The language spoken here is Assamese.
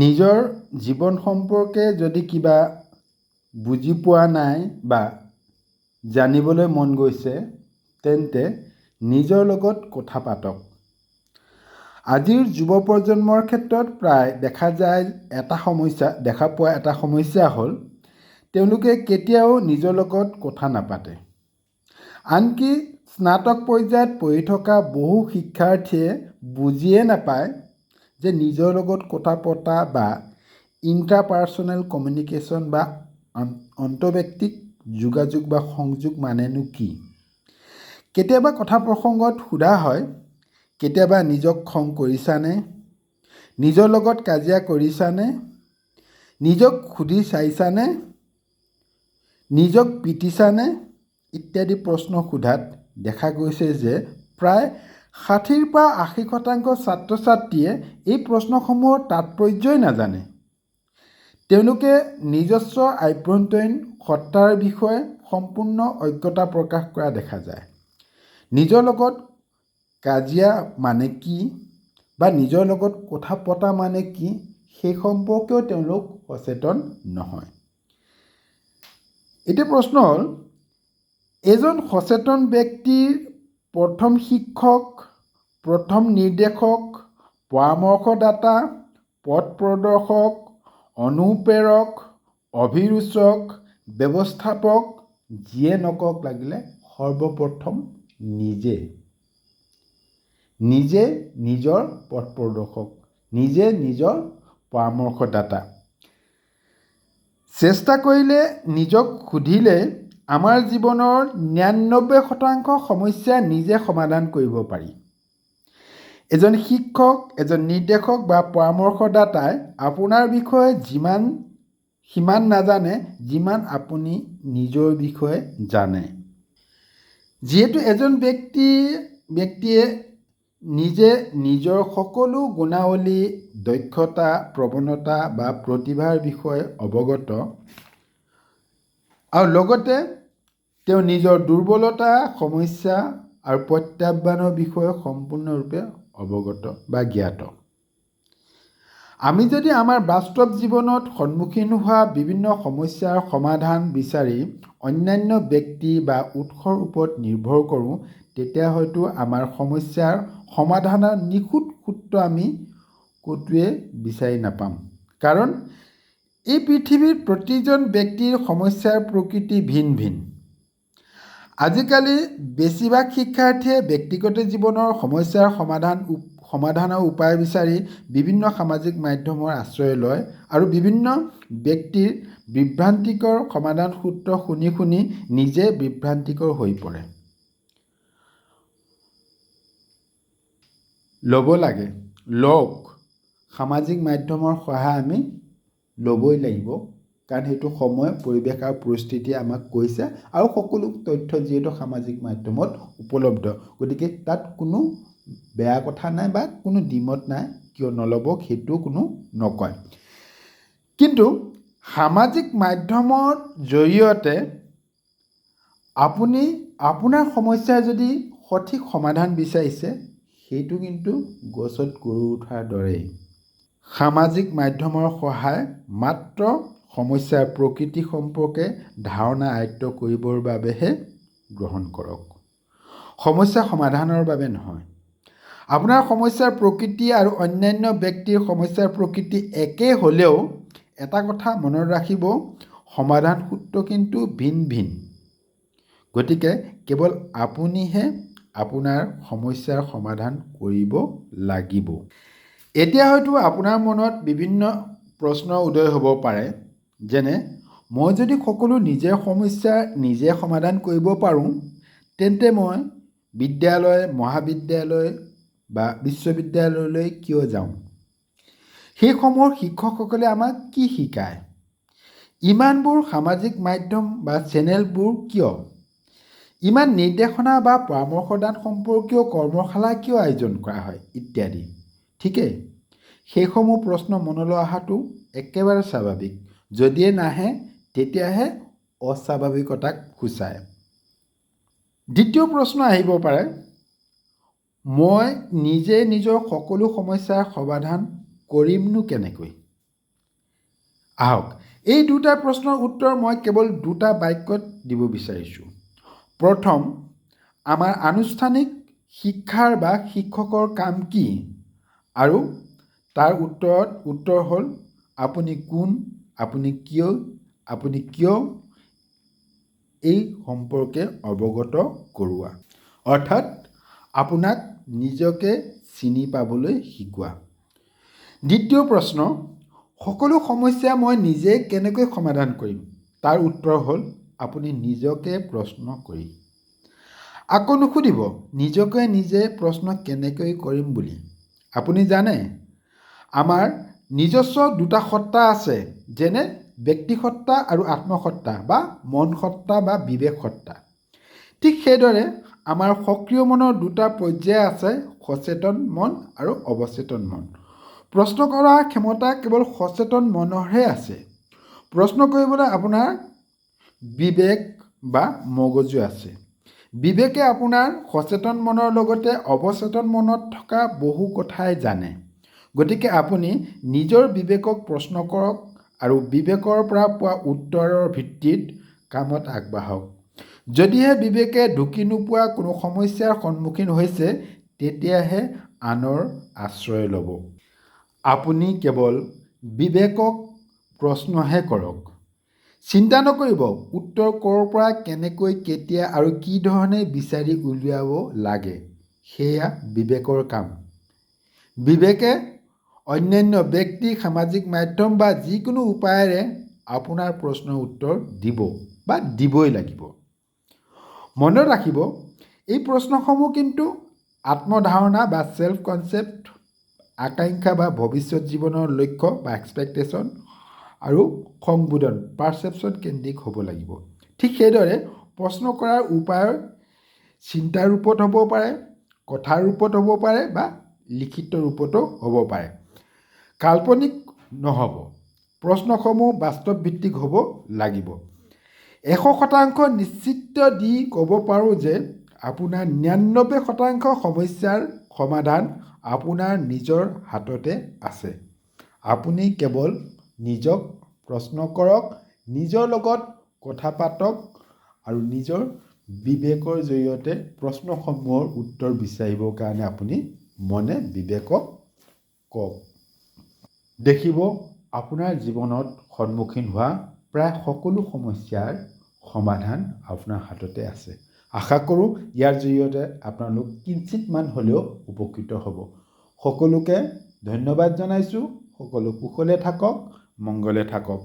নিজৰ জীৱন সম্পৰ্কে যদি কিবা বুজি পোৱা নাই বা জানিবলৈ মন গৈছে তেন্তে নিজৰ লগত কথা পাতক। আজিৰ যুৱ প্ৰজন্মৰ ক্ষেত্ৰত প্ৰায় দেখা পোৱা এটা সমস্যা হ'ল তেওঁলোকে কেতিয়াও নিজৰ লগত কথা নাপাতে। আনকি স্নাতক পৰ্যায়ত পঢ়ি থকা বহু শিক্ষাৰ্থীয়ে বুজিয়ে নাপায় যে নিজৰ লগত কথা পতা বা ইণ্টাৰপাৰ্চনেল কমিউনিকেশ্যন বা অন্তৰ্ব্যক্তিক যোগাযোগ বা সংযোগ মানেনো কি। কেতিয়াবা কথা প্ৰসংগত সোধা হয়, কেতিয়াবা নিজক খং কৰিছানে, নিজৰ লগত কাজিয়া কৰিছানে, নিজক সুধি চাইছানে, নিজক পিটিছানে ইত্যাদি প্ৰশ্ন সোধাত দেখা গৈছে যে প্ৰায় 60-80% ছাত্ৰ ছাত্ৰীয়ে এই প্ৰশ্নসমূহৰ তাৎপৰ্যই নাজানে। তেওঁলোকে নিজস্ব আভ্যন্তৰীণ সত্তাৰ বিষয়ে সম্পূৰ্ণ অজ্ঞতা প্ৰকাশ কৰা দেখা যায়। নিজৰ লগত কাজিয়া মানে কি বা নিজৰ লগত কথা পতা মানে কি সেই সম্পৰ্কেও তেওঁলোক সচেতন নহয়। এতিয়া প্ৰশ্ন হ'ল, এজন সচেতন ব্যক্তিৰ প্ৰথম শিক্ষক, প্ৰথম নিৰ্দেশক, পৰামৰ্শদাতা, পথ প্ৰদৰ্শক, অনুপ্ৰেৰক, অভিৰুচক, ব্যৱস্থাপক যিয়ে নকওক লাগিলে সৰ্বপ্ৰথম নিজে নিজৰ পথ প্ৰদৰ্শক, নিজে নিজৰ পৰামৰ্শদাতা। চেষ্টা কৰিলে, নিজক সুধিলে আমাৰ জীৱনৰ 99% সমস্যা নিজে সমাধান কৰিব পাৰি। এজন শিক্ষক, এজন নিৰ্দেশক বা পৰামৰ্শদাতাই আপোনাৰ বিষয়ে সিমান নাজানে যিমান আপুনি নিজৰ বিষয়ে জানে। যিহেতু এজন ব্যক্তিয়ে নিজে নিজৰ সকলো গুণাৱলী, দক্ষতা, প্ৰৱণতা বা প্ৰতিভাৰ বিষয়ে অৱগত আৰু লগতে তেওঁ নিজৰ দুৰ্বলতা, সমস্যা আৰু প্ৰত্যাহ্বানৰ বিষয়ে সম্পূৰ্ণৰূপে অৱগত বা জ্ঞাত। আমি যদি আমাৰ বাস্তৱ জীৱনত সন্মুখীন হোৱা বিভিন্ন সমস্যাৰ সমাধান বিচাৰি অন্যান্য ব্যক্তি বা উৎসৰ ওপৰত নিৰ্ভৰ কৰোঁ, তেতিয়া হয়তো আমাৰ সমস্যাৰ সমাধানৰ নিখুঁত সূত্ৰ আমি ক'তোৱে বিচাৰি নাপাম। কাৰণ এই পৃথিৱীৰ প্ৰতিজন ব্যক্তিৰ সমস্যাৰ প্ৰকৃতি ভিন ভিন। আজিকালি বেছিভাগ শিক্ষাৰ্থীয়ে ব্যক্তিগত জীৱনৰ সমস্যাৰ সমাধানৰ উপায় বিচাৰি বিভিন্ন সামাজিক মাধ্যমৰ আশ্ৰয় লয় আৰু বিভিন্ন ব্যক্তিৰ বিভ্ৰান্তিকৰ সমাধান সূত্ৰ শুনি নিজে বিভ্ৰান্তিকৰ হৈ পৰে। ল'ব লাগে, লওক। সামাজিক মাধ্যমৰ সহায় আমি ল'বই লাগিব, কাৰণ সেইটো সময়, পৰিৱেশ আৰু পৰিস্থিতিয়ে আমাক কৈছে আৰু সকলো তথ্য যিহেতু সামাজিক মাধ্যমত উপলব্ধ, গতিকে তাত কোনো বেয়া কথা নাই বা কোনো দ্বিমত নাই, কিয় নল'ব সেইটো কোনো নকয়। কিন্তু সামাজিক মাধ্যমৰ জৰিয়তে আপুনি আপোনাৰ সমস্যাৰ যদি সঠিক সমাধান বিচাৰিছে, সেইটো কিন্তু গছত গৰু উঠাৰ দৰেই। সামাজিক মাধ্যমৰ সহায় মাত্ৰ সমস্যাৰ প্ৰকৃতি সম্পৰ্কে ধাৰণা আয়ত্ব কৰিবৰ বাবেহে গ্ৰহণ কৰক, সমস্যা সমাধানৰ বাবে নহয়। আপোনাৰ সমস্যাৰ প্ৰকৃতি আৰু অন্যান্য ব্যক্তিৰ সমস্যাৰ প্ৰকৃতি একে হ'লেও এটা কথা মনত ৰাখিব, সমাধান সূত্ৰ কিন্তু ভিন ভিন। গতিকে কেৱল আপুনিহে আপোনাৰ সমস্যাৰ সমাধান কৰিব লাগিব। এতিয়া হয়তো আপোনাৰ মনত বিভিন্ন প্ৰশ্নৰ উদয় হ'ব পাৰে, যেনে মই যদি সকলো নিজৰ সমস্যা নিজে সমাধান কৰিব পাৰোঁ, তেন্তে মই বিদ্যালয়, মহাবিদ্যালয় বা বিশ্ববিদ্যালয়লৈ কিয় যাওঁ? সেইসমূহৰ শিক্ষকসকলে আমাক কি শিকায়? ইমানবোৰ সামাজিক মাধ্যম বা চেনেলবোৰ কিয়? ইমান নিৰ্দেশনা বা পৰামৰ্শদান সম্পৰ্কীয় কৰ্মশালা কিয় আয়োজন কৰা হয় ইত্যাদি। ঠিকেই, সেইসমূহ প্ৰশ্ন মনলৈ অহাটো একেবাৰে স্বাভাৱিক। যদিয়ে নাহে তেতিয়াহে অস্বাভাৱিকতাক সূচায়। দ্বিতীয় প্ৰশ্ন আহিব পাৰে, মই নিজে নিজৰ সকলো সমস্যাৰ সমাধান কৰিমনো কেনেকৈ? আহক এই দুটা প্ৰশ্নৰ উত্তৰ মই কেৱল দুটা বাক্যত দিব বিচাৰিছোঁ। প্ৰথম, আমাৰ আনুষ্ঠানিক শিক্ষাৰ বা শিক্ষকৰ কাম কি? আৰু তাৰ উত্তৰ হ'ল আপুনি কোন, আপুনি কিয় এই সম্পৰ্কে অৱগত কৰোৱা। অৰ্থাৎ আপোনাক নিজকে চিনি পাবলৈ শিকোৱা। দ্বিতীয় প্ৰশ্ন, সকলো সমস্যা মই নিজে কেনেকৈ সমাধান কৰিম? তাৰ উত্তৰ হ'ল আপুনি নিজকে প্ৰশ্ন কৰি। আকৌ নুসুধিব নিজকে নিজে প্ৰশ্ন কেনেকৈ কৰিম বুলি। আপুনি জানে আমাৰ নিজস্ব দুটা সত্তা আছে, যেনে ব্যক্তিসত্তা আৰু আত্মসত্তা বা মন সত্তা বা বিবেক সত্তা। ঠিক সেইদৰে আমাৰ সক্ৰিয় মনৰ দুটা পৰ্যায় আছে, সচেতন মন আৰু অৱচেতন মন। প্ৰশ্ন কৰাৰ ক্ষমতা কেৱল সচেতন মনৰহে আছে। প্ৰশ্ন কৰিবলৈ আপোনাৰ বিবেক বা মগজু আছে। বিবেকে আপোনাৰ সচেতন মনৰ লগতে অৱচেতন মনত থকা বহু কথাই জানে। গতিকে আপুনি নিজৰ বিবেকক প্ৰশ্ন কৰক আৰু বিবেকৰ পৰা পোৱা উত্তৰৰ ভিত্তিত কামত আগবাঢ়ক। যদিহে বিবেকে ঢুকি নোপোৱা কোনো সমস্যাৰ সন্মুখীন হৈছে, তেতিয়াহে আনৰ আশ্ৰয় ল'ব। আপুনি কেৱল বিবেকক প্ৰশ্নহে কৰক। চিন্তা নকৰিব উত্তৰ ক'ৰ পৰা, কেনেকৈ, কেতিয়া আৰু কি ধৰণে বিচাৰি উলিয়াব লাগে। সেয়া বিবেকৰ কাম। বিবেকে অন্যান্য ব্যক্তি, সামাজিক মাধ্যম বা যিকোনো উপায়েৰে আপোনাৰ প্ৰশ্নৰ উত্তৰ দিব বা দিবই লাগিব। মনত ৰাখিব, এই প্ৰশ্নসমূহ কিন্তু আত্মধাৰণা বা চেল্ফ কনচেপ্ট, আকাংক্ষা বা ভৱিষ্যত জীৱনৰ লক্ষ্য বা এক্সপেক্টেশ্যন আৰু সংবোধন পাৰচেপশ্যন কেন্দ্ৰিক হ'ব লাগিব। ঠিক সেইদৰে প্ৰশ্ন কৰাৰ উপায় চিন্তাৰ ৰূপত হ'ব পাৰে, কথাৰ ৰূপত হ'ব পাৰে বা লিখিত ৰূপতো হ'ব পাৰে। কাল্পনিক নহ'ব। প্ৰশ্নসমূহ বাস্তৱভিত্তিক হ'ব লাগিব। 100% নিশ্চিত দি ক'ব পাৰোঁ যে আপোনাৰ 99% সমস্যাৰ সমাধান আপোনাৰ নিজৰ হাততে আছে। আপুনি কেৱল নিজক প্ৰশ্ন কৰক, নিজৰ লগত কথা পাতক আৰু নিজৰ বিবেকৰ জৰিয়তে প্ৰশ্নসমূহৰ উত্তৰ বিচাৰিবৰ কাৰণে আপুনি মনে বিবেকক কওক। দেখিব আপোনাৰ জীৱনত সন্মুখীন হোৱা প্ৰায় সকলো সমস্যাৰ সমাধান আপোনাৰ হাততে আছে। আশা কৰোঁ ইয়াৰ জৰিয়তে আপোনালোক কিঞ্চিতমান হ'লেও উপকৃত হ'ব। সকলোকে ধন্যবাদ জনাইছোঁ। সকলো কুশলে থাকক, মংগলে থাকক।